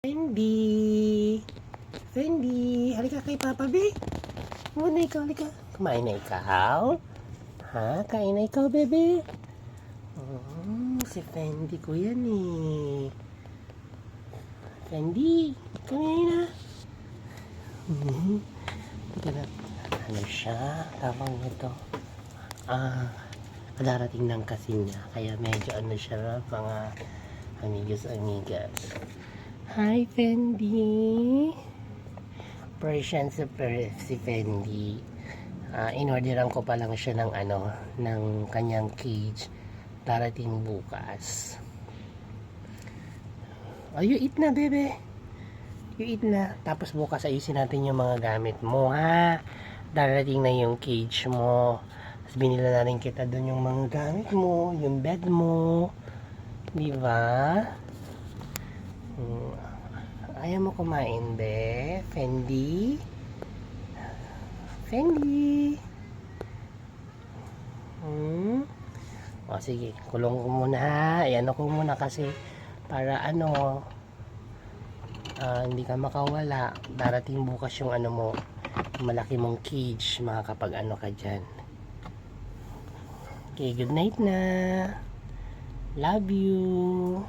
Fendi! Fendi! Halika kay Papa B. Muna ikaw, halika. Kumain na ikaw? Ha? Kain na ikaw, bebe? Si Fendi ko yan eh. Fendi! Kumain na. Ito na. Ano siya? Tawag nito. Darating ng kasi niya. Kaya medyo ano siya, mga amigas. Hi, Fendi. Persian super si Fendi. Inorderan ko pa lang siya ng ng kanyang cage. Darating bukas. You eat na, bebe. You eat na. Tapos bukas ayusin natin yung mga gamit mo, ha? Darating na yung cage mo. Tapos binila na rin kita doon yung mga gamit mo, yung bed mo. Diba? Ayaw mo kumain, be? Fendi? Fendi? O sige, kulong ko muna ha. Ayan ko muna kasi para hindi ka makawala. Darating bukas yung mo, malaki mong cage, makakapag ka dyan. Okay, good night na. Love you.